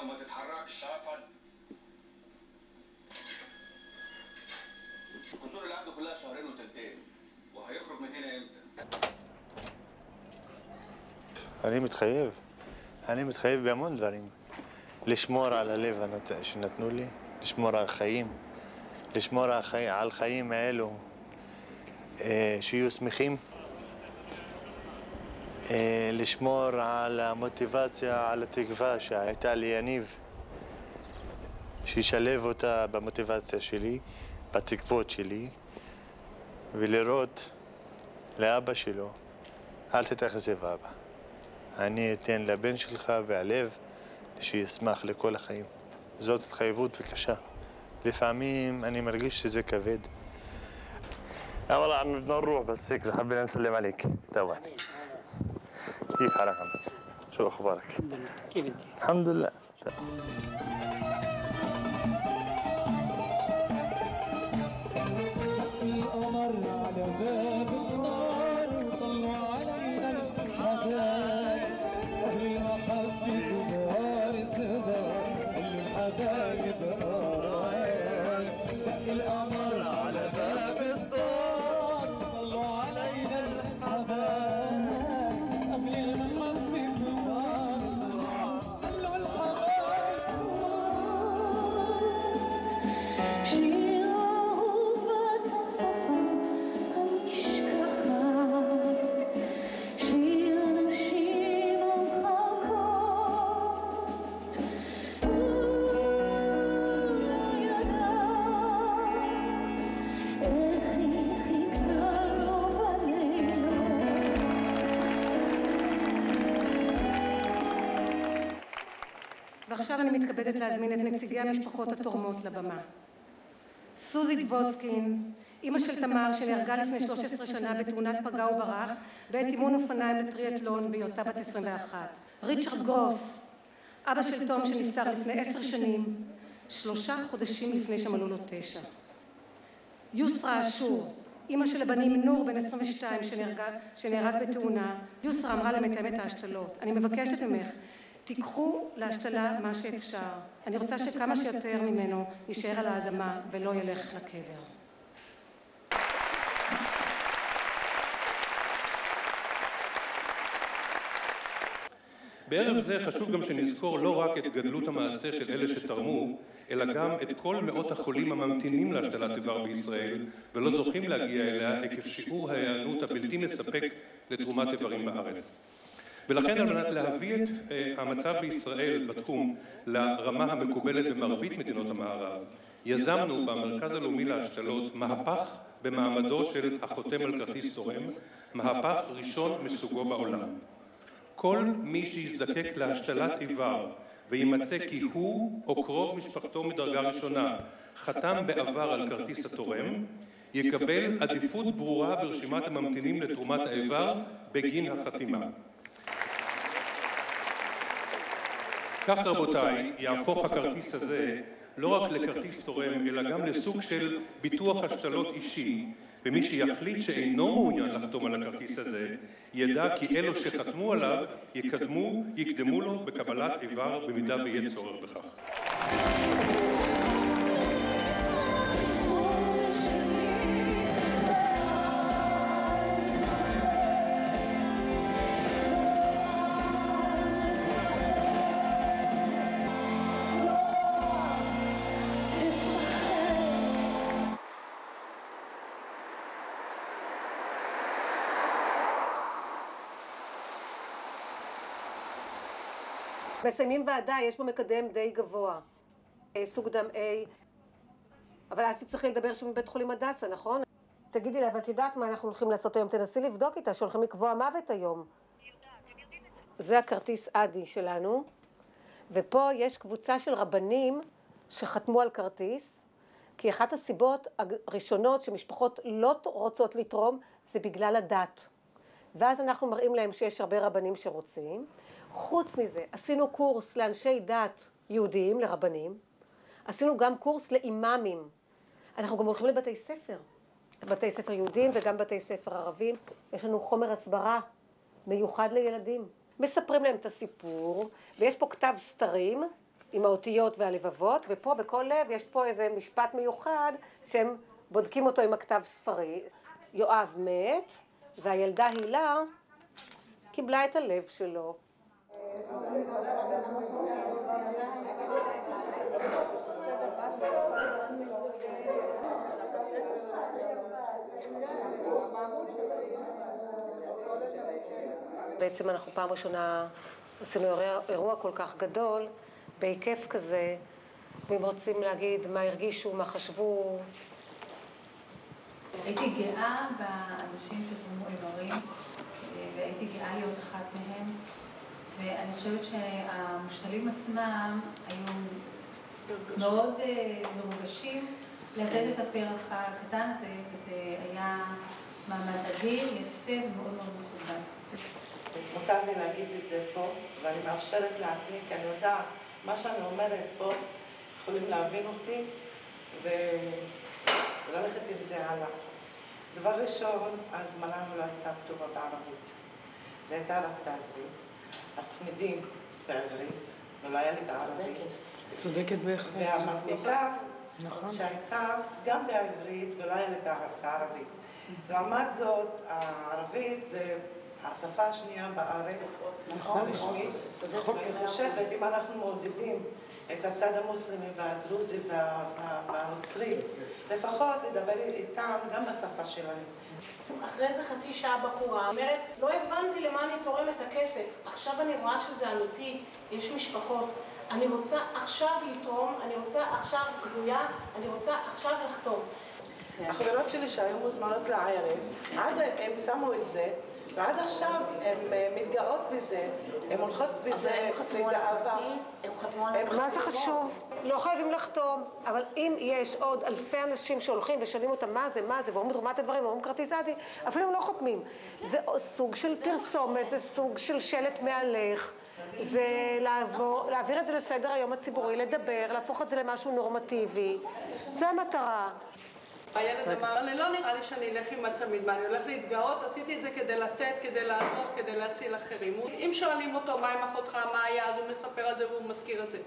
وما تتحركش. عفوا. الكسور اللي عنده كلها شهرين وتلتين، وهيخرج 200 امتى؟ אני מתחייב בהמון דברים. לשמור על הלב שנתנו לי, לשמור על חיים, לשמור על חיים האלו שיהיו שמחים, לשמור על המוטיבציה, על התקווה שהייתה לי יניב, שישלב אותה במוטיבציה שלי, בתקוות שלי, ולראות לאבא שלו, אל תתאכזב אבא. אני אתן לבן שלך והלב שישמח לכל החיים. זאת התחייבות וקשה. לפעמים אני מרגיש שזה כבד. والله عم بدنا نروح بس هيك حبينا نسلم عليك طبعا. كيف حالك عم؟ شو اخبارك؟ كيف انت؟ الحمد لله. القمر على باب النار وطلوا علينا الحدايق أهل المحبة ودار السهزار الحبايب رايق القمر على باب الدار طلوا علينا الحبايب أهل المحبة ودار السهزار الحبايب ועכשיו אני מתכבדת להזמין את נציגי המשפחות התורמות לבמה. סוזי דבוסקין, אמא של תמר שנהרגה לפני 13 שנה בתאונת פגע וברח בעת אימון אופניים לטריאתלון בהיותה בת 21. ריצ'רד גרוס, אבא של תום שנפטר לפני 10 שנים, 3 חודשים לפני שמלאו לו 9. יוסרה אשור, אמא של הבנים נור בן 22 שנהרג בתאונה. יוסרה אמרה למתאמת ההשתלות, אני מבקשת ממך, תיקחו להשתלה מה שאפשר. אני רוצה שכמה שיותר ממנו יישאר על האדמה ולא ילך לקבר. בערב זה חשוב גם שנזכור לא רק את גדלות המעשה של אלה שתרמו, אלא גם את כל מאות החולים הממתינים להשתלת איבר בישראל ולא זוכים להגיע אליה עקב שיעור ההיענות הבלתי מספק לתרומת איברים בארץ. ולכן על מנת להביא את המצב בישראל בתחום לרמה המקובלת במרבית מדינות המערב, יזמנו במרכז הלאומי להשתלות מהפך במעמדו של החותם על כרטיס תורם, מהפך ראשון מסוגו בעולם. כל מי שיזדקק להשתלת איבר וימצא כי הוא או קרוב משפחתו מדרגה ראשונה חתם בעבר על כרטיס התורם, יקבל עדיפות ברורה ברשימת הממתינים לתרומת האיבר בגין החתימה. כך רבותיי, יהפוך הכרטיס הזה לא רק לכרטיס תורם, אלא גם לסוג של ביטוח השתלות אישי, ומי שיחליט שאינו מעוניין לחתום על הכרטיס הזה, ידע כי אלו שחתמו עליו יקדמו לו בקבלת איבר במידה ויהיה צורך בכך. מסיימים ועדה, יש בו מקדם די גבוה, סוג דם A, אבל אז תצטרכי לדבר שוב מבית חולים הדסה, נכון? תגידי לה, אבל את יודעת מה אנחנו הולכים לעשות היום? תנסי לבדוק איתה, שהולכים לקבוע מוות היום. זה הכרטיס אדי שלנו, ופה יש קבוצה של רבנים שחתמו על כרטיס, כי אחת הסיבות הראשונות שמשפחות לא רוצות לתרום זה בגלל הדת. ואז אנחנו מראים להם שיש הרבה רבנים שרוצים. חוץ מזה, עשינו קורס לאנשי דת יהודיים, לרבנים. עשינו גם קורס לאימאמים. אנחנו גם הולכים לבתי ספר. בתי ספר יהודיים וגם בתי ספר ערבים. יש לנו חומר הסברה מיוחד לילדים. מספרים להם את הסיפור, ויש פה כתב סתרים, עם האותיות והלבבות, ופה בכל לב יש פה איזה משפט מיוחד שהם בודקים אותו עם הכתב ספרי. יואב מת, והילדה הילה קיבלה את הלב שלו. בעצם אנחנו פעם ראשונה עשינו אירוע כל כך גדול, בהיקף כזה, ואם רוצים להגיד מה הרגישו, מה חשבו. הייתי גאה באנשים שתרמו איברים, והייתי גאה להיות אחת מהם, ואני חושבת שהמושתלים עצמם היו מאוד מרוגשים לתת את הפרח הקטן הזה, וזה היה מעמד אדיר, יפה ומאוד מאוד מכובד. מותר לי להגיד את זה פה, ואני מאפשרת לעצמי, כי אני יודעת, מה שאני אומרת פה, יכולים להבין אותי וללכת עם זה הלאה. דבר ראשון, ההזמנה לא הייתה כתובה בערבית. זה הייתה רק בעברית. הצמידים בעברית, ולא היה לי בערבית. צודקת בהחלט. והמדבקה שהייתה גם בעברית ולא היה לי בערבית. לעומת זאת, הערבית זה השפה השנייה בארץ, רשמית. אני חושבת, אם אנחנו מעודדים את הצד המוסלמי והדרוזי והנוצרי, לפחות לדבר איתם גם בשפה שלהם. אחרי זה חצי שעה בחורה אומרת, לא הבנתי למה אני תורם את הכסף, עכשיו אני רואה שזה אמיתי, יש משפחות, אני רוצה עכשיו לתרום, אני רוצה עכשיו גלויה, אני רוצה עכשיו לחתום. החברות שלי שהיו מוזמנות לערב, הם שמו את זה, ועד עכשיו הן מתגאות בזה, הן הולכות בזה לגאווה. מה זה חשוב? לא חייבים לחתום, אבל אם יש עוד אלפי אנשים שהולכים ושואלים אותם מה זה, ואומרים תרומת הדברים, ואומרים כרטיס אדי, אפילו הם לא חותמים. זה סוג של פרסומת, זה סוג של שלט מהלך, זה להעביר את זה לסדר היום הציבורי, לדבר, להפוך את זה למשהו נורמטיבי. זה המטרה. הילד אמר, אני לא נראה לי שאני אלך עם הצמיד, מה, אני הולך להתגאות, עשיתי את זה כדי לתת, כדי לעזור, כדי להציל אחרים. אם שואלים אותו מה עם אחותך, מה היה, אז הוא מספר על זה והוא מזכיר את זה.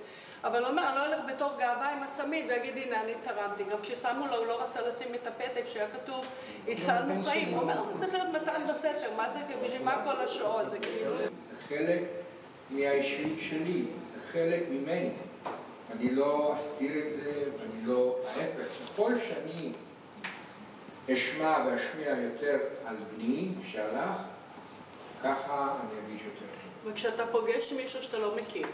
אבל הוא אומר, אני לא הולך בתור גאווה עם הצמיד ויגיד, הנה, אני תרמתי. גם כששמו לו, הוא לא רצה לשים את הפתק שהיה כתוב, הצלנו חיים. הוא אומר, זה צריך להיות מתן בסתר, מה זה, בשביל מה כל השעות, זה כאילו... זה חלק מהאישיות שלי, זה חלק ממני. אני לא אסתיר את זה, אני לא... ההפך, ככל שאני אשמע ואשמיע יותר על בני שהלך, ככה אני ארגיש יותר טוב. וכשאתה פוגש מישהו שאתה לא מכיר,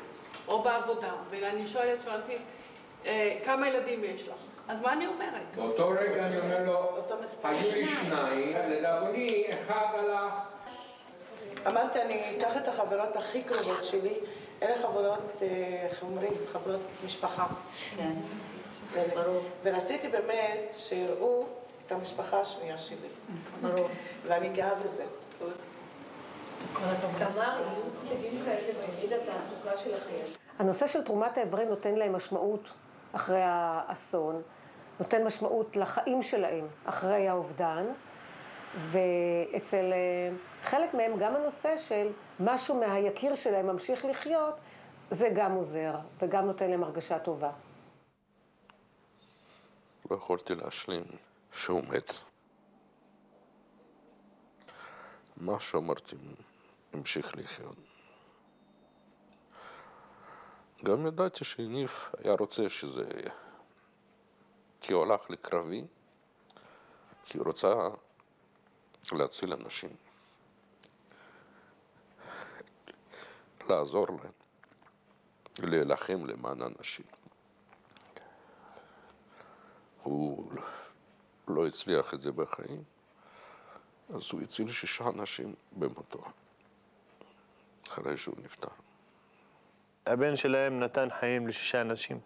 או בעבודה, ואני שואלתי, כמה ילדים יש לך? אז מה אני אומרת? באותו רגע אני אומר לו, היו לי שניים, לדאבוני, אחד הלך. אמרתי, אני אקח את החברות הכי קרובות שלי, אלה חברות, איך אומרים, חברות משפחה. כן, זה ברור. ורציתי באמת שיראו את המשפחה השנייה שלי. ברור. ואני גאה בזה. תמר, יהיו צמידים כאלה בעתיד התעסוקה שלכם. הנושא של תרומת האיברים נותן להם משמעות אחרי האסון, נותן משמעות לחיים שלהם אחרי האובדן, ואצל חלק מהם גם הנושא של משהו מהיקיר שלהם ממשיך לחיות, זה גם עוזר וגם נותן להם הרגשה טובה. לא יכולתי להשלים שהוא מת. מה שאמרתי, המשיך לחיות. גם ידעתי שיניב היה רוצה שזה יהיה. כי הוא הלך לקרבי, כי הוא רוצה להציל אנשים. לעזור להם, להילחם למען אנשים. הוא לא הצליח את זה בחיים, אז הוא הציל 6 אנשים במותו, אחרי שהוא נפטר. הבן שלהם נתן חיים ל6 אנשים,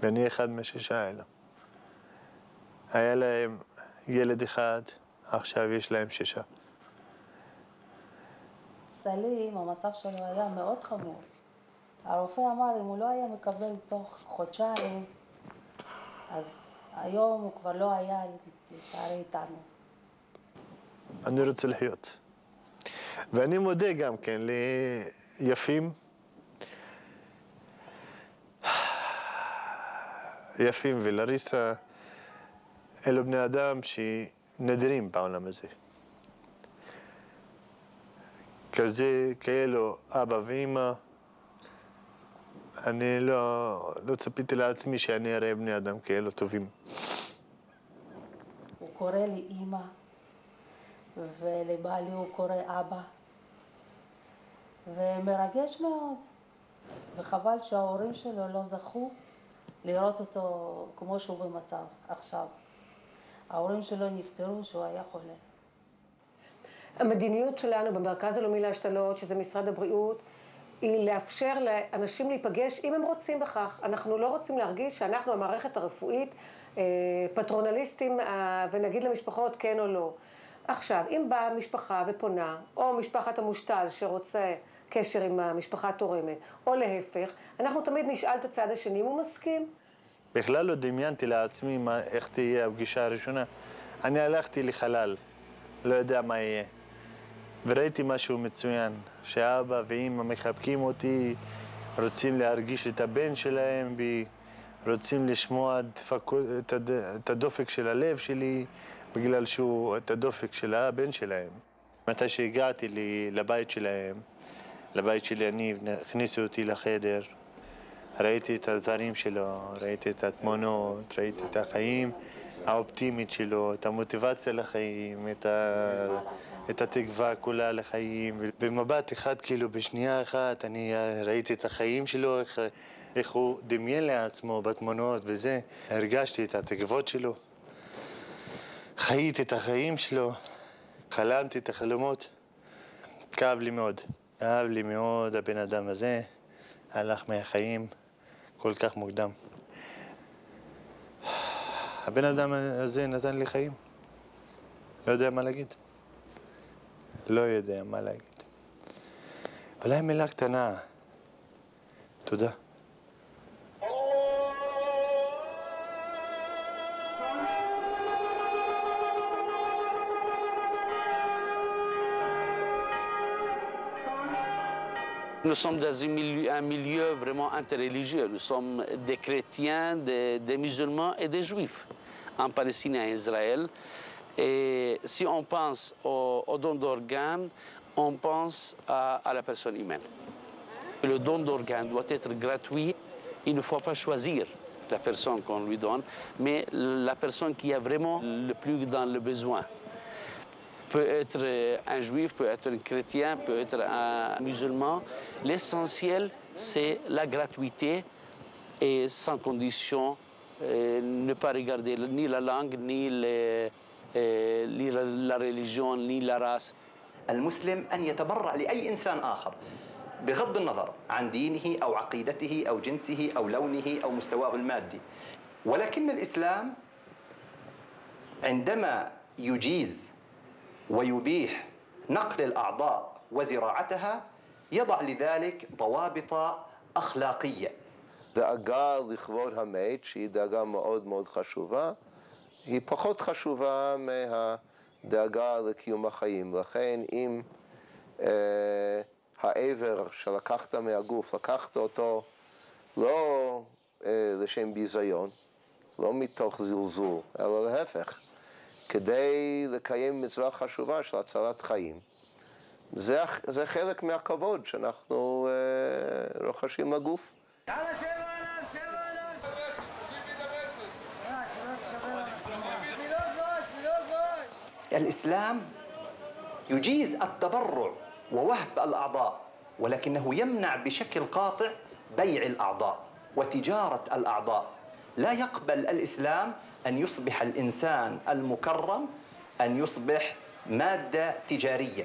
ואני אחד מה6 האלה. היה להם ילד אחד, עכשיו יש להם 6. סלים, המצב שלו היה מאוד חמור. הרופא אמר, אם הוא לא היה מקבל תוך חודשיים, אז היום הוא כבר לא היה, לצערי, איתנו. אני רוצה לחיות. ואני מודה גם כן ליפים, יפים, ולריסה אלו בני אדם שנדירים בעולם הזה. כאלו אבא ואמא, אני לא צפיתי לעצמי שאני אראה בני אדם כאלו טובים. הוא קורא לי אמא, ולבעלי הוא קורא אבא, ומרגש מאוד, וחבל שההורים שלו לא זכו לראות אותו כמו שהוא במצב עכשיו. ההורים שלו נפטרו שהוא היה חולה. המדיניות שלנו במרכז הלאומי להשתלות, שזה משרד הבריאות, היא לאפשר לאנשים להיפגש אם הם רוצים בכך. אנחנו לא רוצים להרגיש שאנחנו, המערכת הרפואית, פטרונליסטים ונגיד למשפחות כן או לא. עכשיו, אם באה משפחה ופונה, או משפחת המושתל שרוצה קשר עם המשפחה התורמת, או להפך, אנחנו תמיד נשאל את הצד השני אם הוא מסכים. בכלל לא דמיינתי לעצמי איך תהיה הפגישה הראשונה. אני הלכתי לחלל, לא יודע מה יהיה. וראיתי משהו מצוין, שאבא ואמא מחבקים אותי, רוצים להרגיש את הבן שלהם בי, רוצים לשמוע את הדופק של הלב שלי, בגלל שהוא את הדופק של הבן שלהם. מתי שהגעתי לבית שלהם, לבית שלי, הכניסו אותי לחדר, ראיתי את הדברים שלו, ראיתי את התמונות, ראיתי את החיים האופטימית שלו, את המוטיבציה לחיים, את התקווה כולה לחיים. במבט אחד, כאילו בשנייה אחת, אני ראיתי את החיים שלו, איך הוא דמיין לעצמו בתמונות וזה. הרגשתי את התקוות שלו, חייתי את החיים שלו, חלמתי את החלומות. כאב לי מאוד. כאב לי מאוד הבן אדם הזה, הלך מהחיים כל כך מוקדם. הבן אדם הזה נתן לי חיים. לא יודע מה להגיד. לא יודע מה להגיד. אולי מילה קטנה. תודה. Nous sommes dans un milieu vraiment interreligieux. Nous sommes des chrétiens, des musulmans et des juifs en Palestine et en Israël. Et si on pense au don d'organes, on pense à la personne humaine. Le don d'organes doit être gratuit. Il ne faut pas choisir la personne qu'on lui donne, mais la personne qui est vraiment le plus dans le besoin. Peut être un juif, peut être un chrétien, peut être un musulman. L'essentiel, c'est la gratuité et sans condition, ne pas regarder ni la langue, ni la religion, ni la race. المسلم أن يتبرع لأي إنسان آخر بغض النظر عن دينه أو عقيدته أو جنسه أو لونه أو مستواه المادي. ولكن الإسلام عندما يجيز ويبيح نقل الأعضاء وزراعتها يضع لذلك ضوابط أخلاقية. דאגה לכבוד המת, שהיא דאגה מאוד מאוד חשובה, היא פחות חשובה מהדאגה לקיום החיים. לכן אם העבר שלקחת מהגוף, לקחת אותו לא לשם ביזיון, לא מתוך זלזול, אלא להפך, כדי לקיים מצווה חשובה של הצלת חיים. זה חלק מהכבוד שאנחנו רוחשים לגוף. الإسلام يجيز التبرع ووهب الأعضاء، ولكنه يمنع بشكل قاطع بيع الأعضاء وتجارة الأعضاء. لا يقبل الإسلام أن يصبح الإنسان المكرم أن يصبح مادة تجارية.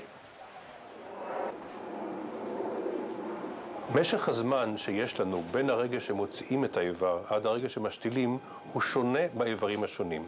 משך הזמן שיש לנו בין הרגע שמוציאים את האיבר עד הרגע שמשתילים הוא שונה באיברים השונים.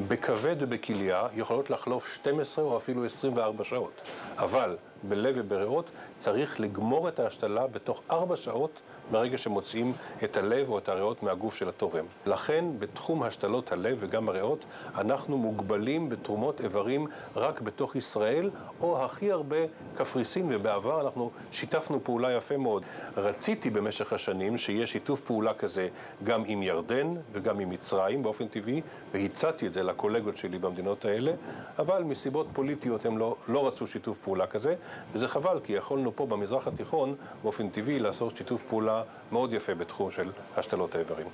בכבד ובכליה יכולות לחלוף 12 או אפילו 24 שעות, אבל בלב ובריאות, צריך לגמור את ההשתלה בתוך 4 שעות ברגע שמוצאים את הלב או את הריאות מהגוף של התורם. לכן, בתחום השתלות הלב וגם הריאות, אנחנו מוגבלים בתרומות איברים רק בתוך ישראל, או הכי הרבה קפריסין, ובעבר אנחנו שיתפנו פעולה יפה מאוד. רציתי במשך השנים שיהיה שיתוף פעולה כזה גם עם ירדן וגם עם מצרים באופן טבעי, והצעתי את זה לקולגות שלי במדינות האלה, אבל מסיבות פוליטיות הם לא רצו שיתוף פעולה כזה, וזה חבל, כי יכולנו פה במזרח התיכון באופן טבעי לעשות שיתוף פעולה מאוד יפה בתחום של השתלות האיברים.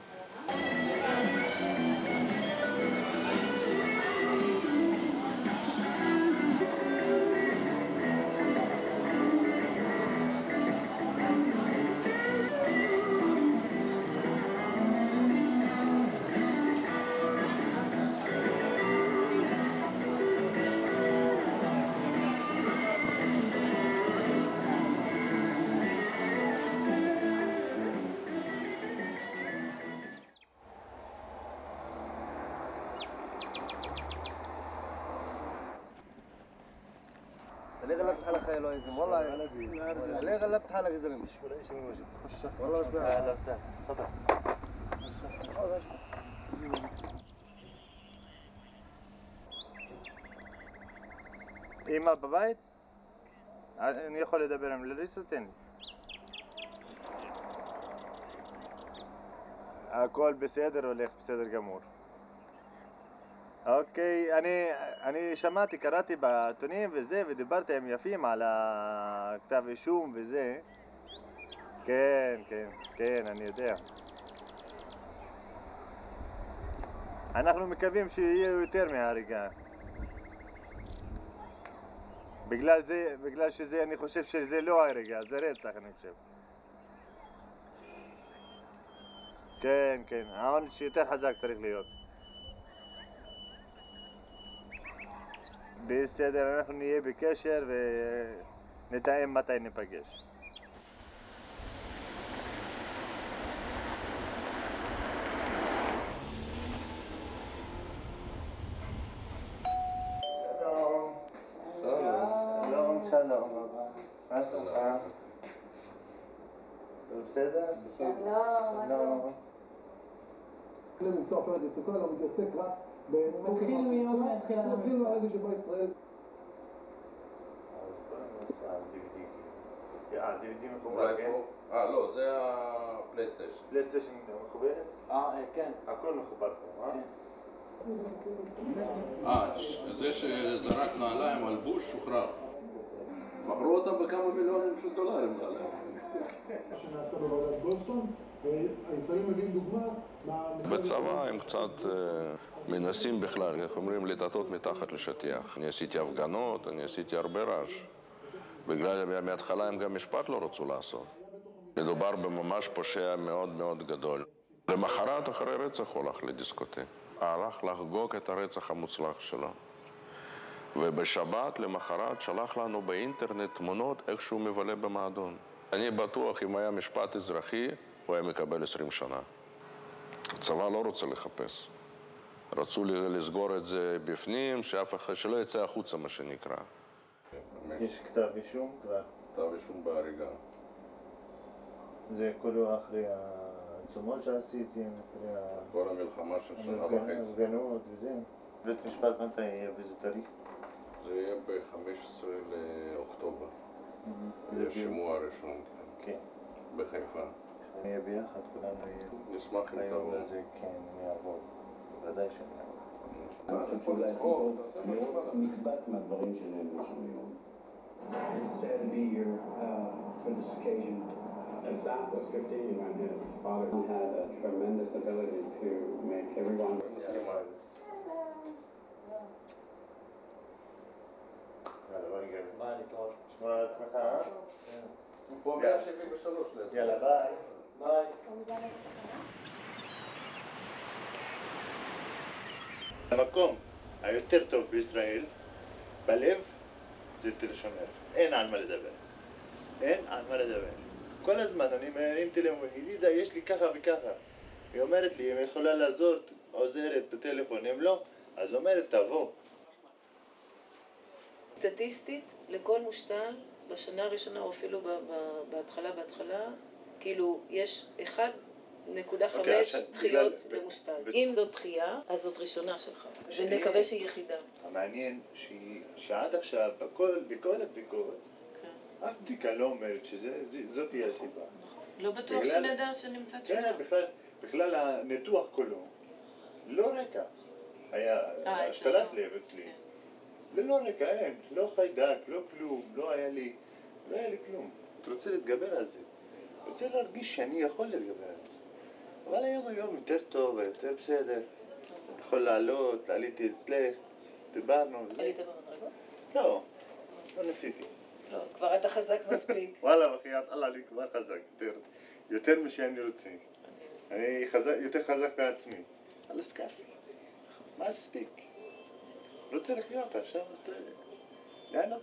ليه غلبت حالك يا لويزم والله ليه غلبت حالك يا زلمه والله اهلا وسهلا تفضل אמא בבית? אני יכול לדבר עם לריסה? תן לי. הכל בסדר, הולך בסדר גמור. אוקיי, אני שמעתי, קראתי בעיתונים וזה, ודיברתי עם יפים על הכתב אישום וזה. כן, אני יודע. אנחנו מקווים שיהיה יותר מההריגה. בגלל שזה, אני חושב שזה לא הריגה, זה רצח, אני חושב. כן, העונש יותר חזק צריך להיות. בסדר, אנחנו נהיה בקשר ונתאם מתי ניפגש. שלום. מה שלומך? בסדר? שלום. מבצע עופרת יצוקה, לא מתעסק רק מתחיל מהרגע שבו ישראל... אז בוא נעשה DVD. DVD מחובר, כן? לא, זה הפלייסטיישן. פלייסטיישן מחוברת? כן. הכל מחובר פה, זה שזרק נעליים על בוש שוחרר. מכרו אותם בכמה מיליונים של דולרים נעליים. שנעשה בוועדת גולדסטון, והישראלים מביאים דוגמה בצבא הם קצת מנסים בכלל, איך אומרים, לטאטות מתחת לשטיח. אני עשיתי הפגנות, אני עשיתי הרבה רעש. בגלל מההתחלה הם גם משפט לא רצו לעשות. מדובר בממש פושע מאוד מאוד גדול. למחרת אחרי רצח הוא הלך לדיסקוטק. הלך לחגוג את הרצח המוצלח שלו. ובשבת למחרת שלח לנו באינטרנט תמונות איך שהוא מבלה במועדון. אני בטוח אם היה משפט אזרחי, הוא היה מקבל 20 שנה. הצבא לא רוצה לחפש. רצו לסגור את זה בפנים, שאף אחד שלא יצא החוצה, מה שנקרא. יש כתב אישום כבר? כתב אישום בהריגה. זה כולו אחרי העצומות שעשיתם, אחרי כל המלחמה של שנה וחצי. הפגנות וזה. בית משפט מתי יהיה באיזה תאריך? זה יהיה ב-15 לאוקטובר. זה שימוע הראשון, כן. בחיפה. נהיה ביחד, כולנו נהיה. נשמח אם תבוא. כן, אני אעבור. בוודאי שאני אעבור. מקבץ מהדברים שנאמרו שם היום. It's sad to be here for this occasion. Asaf was 15 when his father had a tremendous ability to make everyone... ביי, להתראות. שמור על עצמך, הוא פה 173 לזה. יאללה, ביי. ביי. המקום היותר טוב בישראל, בלב, זה תל השומר. אין על מה לדבר. אין על מה לדבר. כל הזמן אני מרים טלפון, ידידה, יש לי ככה וככה. היא אומרת לי, אם היא יכולה לעזור, עוזרת בטלפון, אם לא, אז אומרת, תבוא. סטטיסטית, לכל מושתל בשנה הראשונה או אפילו בהתחלה, כאילו יש 1.5 דחיות למושתל. אם זאת דחייה, אז זאת ראשונה שלך, ונקווה שהיא יחידה. המעניין שעד עכשיו, בכל הבדיקות, אף בדיקה לא אומרת שזאת תהיה הסיבה. לא בטוח שנדע שנמצאת שלה. כן, בכלל הניתוח כולו, לא רקע. היה השתלת לב אצלי. ללא רקע, אין, לא חיידק, לא כלום, לא היה לי כלום. אתה רוצה להתגבר על זה. רוצה להרגיש שאני יכול להתגבר על זה. אבל היום יותר טוב, יותר בסדר. יכול לעלות, עליתי אצלך, דיברנו. עלית במדרגות? לא ניסיתי. לא, כבר אתה חזק מספיק. וואלה, בחייאת אללה, אני כבר חזק, יותר משאני רוצה. אני יותר חזק מעצמי. אללה ספקאפי. מספיק. רוצה לחיות עכשיו, רוצה ליהנות